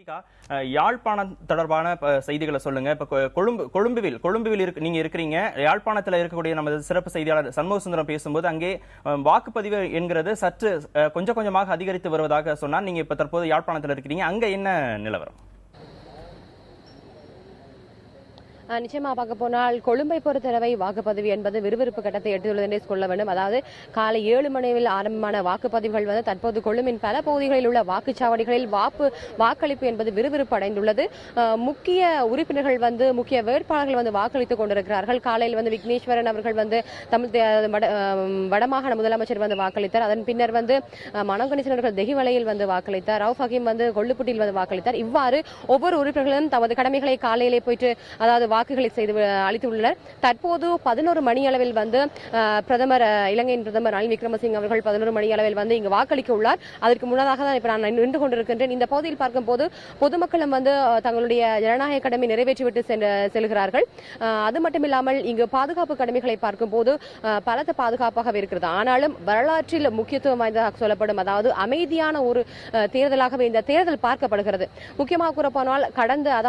ரத்திகா, யாழ்ப்பாணம் தொடர்பான செய்திகளை சொல்லுங்க. இப்ப கொழும்புவில் நீங்க இருக்கிறீங்க. யாழ்ப்பாணத்தில் இருக்கக்கூடிய நமது சிறப்பு செய்தியாளர் சண்முகசுந்தரம் பேசும்போது அங்கே வாக்குப்பதிவு என்கிறது சற்று கொஞ்சம் கொஞ்சமாக அதிகரித்து வருவதாக சொன்னார். நீங்க இப்ப தற்போது யாழ்ப்பாணத்தில் இருக்கிறீங்க, அங்க என்ன நிலவரம்? நிச்சயமா பார்க்க போனால் கொழும்பை பொறுத்தளவை வாக்குப்பதிவு என்பது விறுவிறுப்பு கட்டத்தை எட்டுள்ளது என்றே சொல்ல வேண்டும். அதாவது காலை 7 மணியில் ஆரம்பமான வாக்குப்பதிவுகள் தற்போது கொழும்பின் பல பகுதிகளில் உள்ள வாக்குச்சாவடிகளில் வாக்களிப்பு என்பது விறுவிறுப்பு அடைந்துள்ளது. முக்கிய உறுப்பினர்கள் முக்கிய வேட்பாளர்கள் வாக்களித்துக் கொண்டிருக்கிறார்கள். காலையில் விக்னேஸ்வரன் அவர்கள் தமிழ் வடமாகாண முதலமைச்சர் வாக்களித்தார். அதன் பின்னர் மனோகணேசன் அவர்கள் தெஹிவளையில் வாக்களித்தார். ரவுஃப் ஹக்கீம் கொள்ளுப்பட்டியில் வாக்களித்தார். இவ்வாறு ஒவ்வொரு உறுப்பினர்களும் தமது கடமைகளை காலையிலே போயிட்டு அதாவது வாக்குகளை செய்து அளித்துள்ளனர். தற்போது 11 மணி அளவில் இலங்கையின் பிரதமர் ரணில் விக்ரமசிங்க அவர்கள் 11 மணி அளவில் இங்கு வாக்களிக்க உள்ளார். அதற்கு முன்னதாக தான் இப்ப நான் நின்று கொண்டிருக்கின்றேன். இந்த பகுதியில் பார்க்கும்போது பொதுமக்களும் தங்களுடைய ஜனநாயக கடமை நிறைவேற்றிவிட்டு செல்கிறார்கள். அது மட்டுமில்லாமல் இங்கு பாதுகாப்பு கடமைகளை பார்க்கும் போது பலத்த பாதுகாப்பாக இருக்கிறது. ஆனாலும் வரலாற்றில் முக்கியத்துவம் வாய்ந்ததாக சொல்லப்படும் அதாவது அமைதியான ஒரு தேர்தலாகவே இந்த தேர்தல் பார்க்கப்படுகிறது. முக்கியமாக கூறப்போனால் கடந்த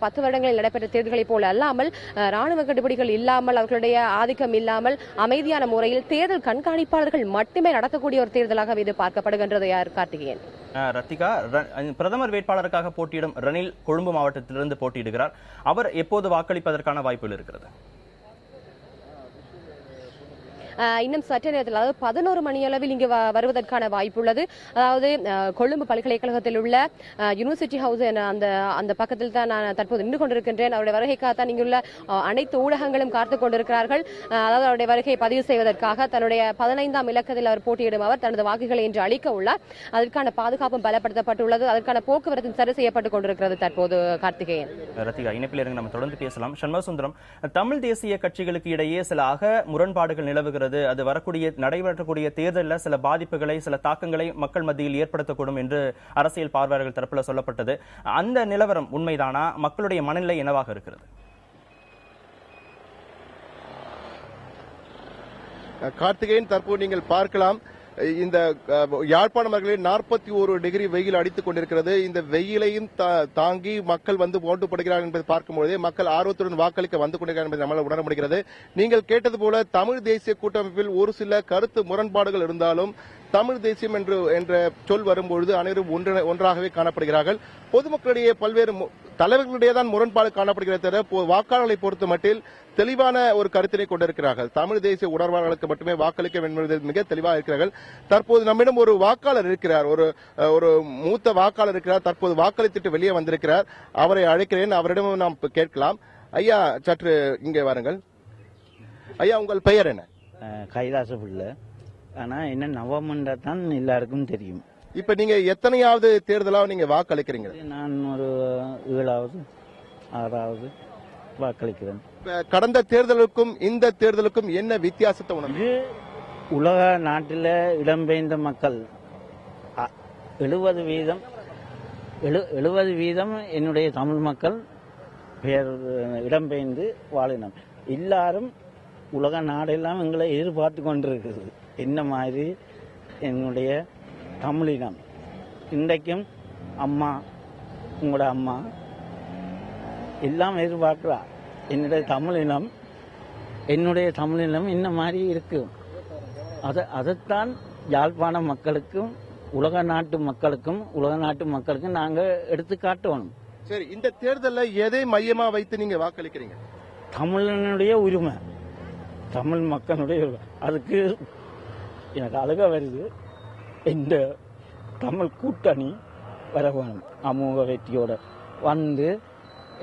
10 வருடங்களில் நடைபெற்ற தேர்தல்களை போல அல்லாமல் ராணுவ கட்டுப்பாடுகள் இல்லாமல் அவர்களுடைய ஆதிக்கம் இல்லாமல் அமைதியான முறையில் தேர்தல் கண்காணிப்பாளர்கள் மட்டுமே நடத்தக்கூடிய ஒரு தேர்தலாக இது பார்க்கப்படுகின்றது. யார் கார்த்திகேயன்? ரத்திகா, பிரதமர் வேட்பாளருக்காக போட்டியிடும் ரணில் கொழும்பு மாவட்டத்திலிருந்து போட்டியிடுகிறார். அவர் எப்போது வாக்களிப்பதற்கான வாய்ப்புகள் இருக்கிறது? இன்னும் சற்று நேரத்தில் அதாவது 11 மணி அளவில் இங்கு வருவதற்கான வாய்ப்பு உள்ளது. அதாவது கொழும்பு பல்கலைக்கழகத்தில் உள்ள யூனிவர்சிட்டி ஹவுஸ் அந்த பக்கத்தில் தான் நான் தற்போது நின்று கொண்டிருக்கின்றேன். அவருடைய வருகைக்காகத்தான் இங்குள்ள அனைத்து ஊடகங்களும் காத்துக் கொண்டிருக்கிறார்கள். அதாவது அவருடைய வருகையை பதிவு செய்வதற்காக தன்னுடைய 15ஆம் இலக்கத்தில் அவர் போட்டியிடும் அவர் தனது வாக்குகளை இன்று அளிக்க உள்ளார். அதற்கான பாதுகாப்பும் பலப்படுத்தப்பட்டுள்ளது. அதற்கான போக்குவரத்து சரி செய்யப்பட்டுக் கொண்டிருக்கிறது. தற்போது கார்த்திகேயன். ரத்திகா, இணைப்பில் இருந்து நம்ம தொடர்ந்து பேசலாம். சண்முகசுந்தரம், தமிழ் தேசிய கட்சிகளுக்கு இடையே சில முரண்பாடுகள் நிலவுகிறது. அது நடைபெறக்கூடிய தேர்தலில் சில பாதிப்புகளை சில தாக்கங்களை மக்கள் மத்தியில் ஏற்படுத்தக்கூடும் என்று அரசியல் பார்வையாளர்கள் தரப்பில் சொல்லப்பட்டது. அந்த நிலவரம் உண்மைதானா? மக்களுடைய மனநிலை என்னவாக இருக்கிறது? கார்த்திகேயன், தற்போது நீங்கள் பார்க்கலாம் இந்த யாழ்ப்பாண நகரில் 41 டிகிரி வெயில் அடித்துக் கொண்டிருக்கிறது. இந்த வெயிலையும் தாங்கி மக்கள் ஓட்டு போடுகிறார்கள் என்பதை பார்க்கும்போதே மக்கள் ஆர்வத்துடன் வாக்களிக்க வந்து கொண்டிருக்கிறார்கள் என்பதை நம்மால் உணர முடிகிறது. நீங்கள் கேட்டது போல தமிழ் தேசிய கூட்டமைப்பில் ஒரு சில கருத்து முரண்பாடுகள் இருந்தாலும் தமிழ் தேசியம் என்ற சொல் வரும்பொழுது அனைவரும் ஒன்றாகவே காணப்படுகிறார்கள். பொதுமக்களிடையே பல்வேறு தலைவர்களிடையே தான் முரண்பாடு காணப்படுகிறது தவிர வாக்காளர்களை பொறுத்த மட்டில் தெளிவான ஒரு கருத்தினை கொண்டிருக்கிறார்கள். தமிழ் தேசிய உணர்வாளர்களுக்கு மட்டுமே வாக்களிக்க வேண்டும் என்பதில் மிக தெளிவாக இருக்கிறார்கள். தற்போது நம்மிடம் ஒரு வாக்காளர் இருக்கிறார், ஒரு மூத்த வாக்காளர் இருக்கிறார். தற்போது வாக்களித்துட்டு வெளியே வந்திருக்கிறார். அவரை அழைக்கிறேன், அவரிடம் நாம் கேட்கலாம். ஐயா, சற்று இங்கே வாருங்கள். ஐயா, உங்கள் பெயர் என்ன? கைலாச பிள்ளை. ஆனா என்ன நவமண்டா தான் எல்லாருக்கும் தெரியும். இப்ப நீங்க எத்தனையாவது தேர்தலாக நீங்க வாக்களிக்கிறீங்க? நான் ஒரு 7வது 6வது வாக்களிக்கிறேன். கடந்த தேர்தலுக்கும் இந்த தேர்தலுக்கும் என்ன வித்தியாசத்தை உணர்ந்து? உலக நாட்டில் இடம்பெயர்ந்த மக்கள் 70% என்னுடைய தமிழ் மக்கள் இடம்பெயர்ந்து வாழினம். எல்லாரும் உலக நாடெல்லாம் எங்களை எதிர்பார்த்து கொண்டிருக்கிறது. என்ன மாதிரி என்னுடைய தமிழினம் இன்றைக்கும் அம்மா, உங்களோட அம்மா எல்லாம் எதிர்பார்க்கிறா. என்னுடைய தமிழினம் என்ன மாதிரி இருக்கு. அதைத்தான் யாழ்ப்பாண மக்களுக்கும் உலக நாட்டு மக்களுக்கும் நாங்க எடுத்து காட்டணும். சரி, இந்த தேர்தலில் எதை மையமா வைத்து நீங்க வாக்களிக்கிறீங்க? தமிழனுடைய உரிமை, தமிழ் மக்களுடைய உரிமை. அதுக்கு எனக்கு அழகா வருது. இந்த தமிழ் கூட்டணி வர வேணும். அமோக வெற்றியோட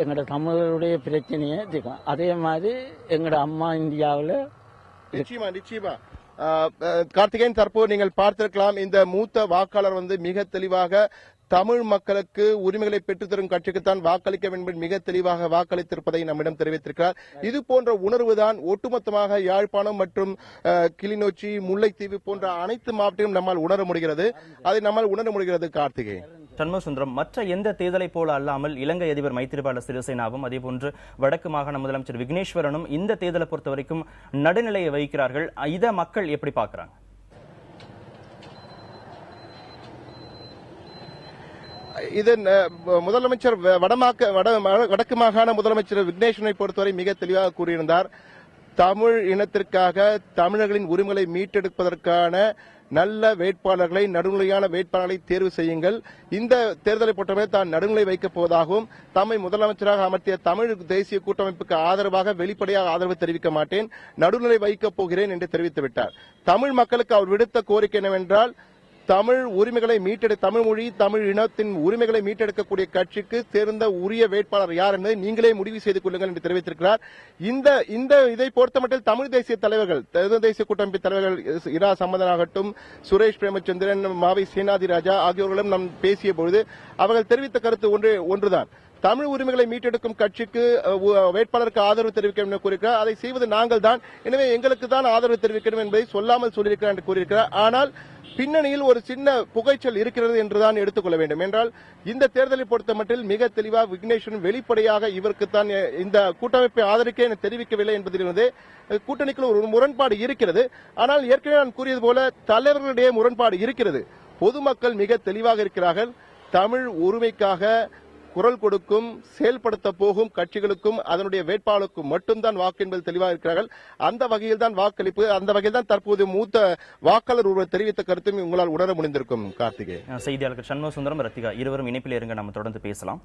எங்களோட தமிழருடைய பிரச்சனையை தீர்க்கலாம். அதே மாதிரி எங்களோட அம்மா இந்தியாவில் நிச்சயமா. கார்த்திகேயன், தற்போது நீங்கள் பார்த்திருக்கலாம், இந்த மூத்த வாக்காளர் மிக தெளிவாக தமிழ் மக்களுக்கு உரிமைகளை பெற்றுத்தரும் கட்சிக்குத்தான் வாக்களிக்க வேண்டும் மிக தெளிவாக வாக்களித்திருப்பதை நம்மிடம் தெரிவித்திருக்கிறார். இது போன்ற உணர்வுதான் ஒட்டுமொத்தமாக யாழ்ப்பாணம் மற்றும் கிளிநொச்சி, முல்லைத்தீவு போன்ற அனைத்து மாவட்டங்களும் நம்மால் உணர முடிகிறது. கார்த்திகேயன், சண்முகசுந்தரம், மற்ற எந்த தேர்தலை போல அல்லாமல் இலங்கை அதிபர் மைத்திரிபால சிறிசேனாவும் அதேபோன்று வடக்கு மாகாண முதலமைச்சர் விக்னேஸ்வரனும் இந்த தேர்தலை பொறுத்த வரைக்கும் நடுநிலையை வகிக்கிறார்கள். இதை மக்கள் எப்படி பார்க்கிறாங்க? இதன் முதலமைச்சர் வடக்கு மாகாண முதலமைச்சர் விக்னேஸ்வரனை பொறுத்தவரை மிக தெளிவாக கூறியிருந்தார். தமிழ் இனத்திற்காக தமிழர்களின் உரிமைகளை மீட்டெடுப்பதற்கான நல்ல வேட்பாளர்களை, நடுநிலையான வேட்பாளர்களை தேர்வு செய்யுங்கள். இந்த தேர்தலை பொறுத்தவரை தான் நடுநிலை வைக்கப் போவதாகவும், தம்மை முதலமைச்சராக அமர்த்திய தமிழ் தேசிய கூட்டமைப்புக்கு ஆதரவாக வெளிப்படையாக ஆதரவு தெரிவிக்க மாட்டேன், நடுநிலை வைக்கப் போகிறேன் என்று தெரிவித்துவிட்டார். தமிழ் மக்களுக்கு அவர் விடுத்த கோரிக்கை என்னவென்றால், தமிழ் உரிமைகளை தமிழ் மொழி, தமிழ் இனத்தின் உரிமைகளை மீட்டெடுக்கக்கூடிய கட்சிக்கு தேர்ந்த உரிய வேட்பாளர் யார் என்பதை நீங்களே முடிவு செய்து கொள்ளுங்கள் என்று தெரிவித்திருக்கிறார். இதை பொறுத்தமட்டில் தமிழ் தேசிய தலைவர்கள், தமிழ் தேசிய கூட்டமைப்பு தலைவர்கள் இரா சம்பந்தனாகட்டும், சுரேஷ் பிரேமச்சந்திரன், மாவை சேனாதி ராஜா ஆகியோர்களும் நாம் பேசிய பொழுது அவர்கள் தெரிவித்த கருத்து ஒன்றுதான். தமிழ் உரிமைகளை மீட்டெடுக்கும் கட்சிக்கு வேட்பாளருக்கு ஆதரவு தெரிவிக்க வேண்டும் கூறியிருக்கிறார். அதை செய்வது நாங்கள் தான், எனவே எங்களுக்கு தான் ஆதரவு தெரிவிக்கணும் என்பதை சொல்லாமல் சொல்லியிருக்கிறார் என்று கூறியிருக்கிறார். ஆனால் பின்னணியில் ஒரு சின்ன புகைச்சல் இருக்கிறது என்றுதான் எடுத்துக்கொள்ள வேண்டும். என்றால் இந்த தேர்தலை பொறுத்தமட்டில் மிக தெளிவாக விக்னேஸ்வரன் வெளிப்படையாக இவருக்குத்தான் இந்த கூட்டமைப்பை ஆதரிக்க என தெரிவிக்கவில்லை என்பதிலிருந்து கூட்டணிக்குள் ஒரு முரண்பாடு இருக்கிறது. ஆனால் ஏற்கனவே நான் கூறியது போல தலைவர்களிடையே முரண்பாடு இருக்கிறது. பொதுமக்கள் மிக தெளிவாக இருக்கிறார்கள். தமிழ் உரிமைக்காக குரல் கொடுக்கும், செயல்படுத்த போகும் கட்சிகளுக்கும் அதனுடைய வேட்பாளருக்கும் மட்டும்தான் வாக்கு என்பது தெளிவாக இருக்கிறார்கள். அந்த வகையில் தான் வாக்களிப்பு, அந்த வகையில் தான் தற்போது மூத்த வாக்காளர் ஒருவர் தெரிவித்த கருத்தும் உங்களால் உணர முடிந்திருக்கும். கார்த்திகே, செய்தியாளர்கள் சண்முக சுந்தரம், ரத்திகா இருவரும் இணைப்பில் இருங்க, நம்ம தொடர்ந்து பேசலாம்.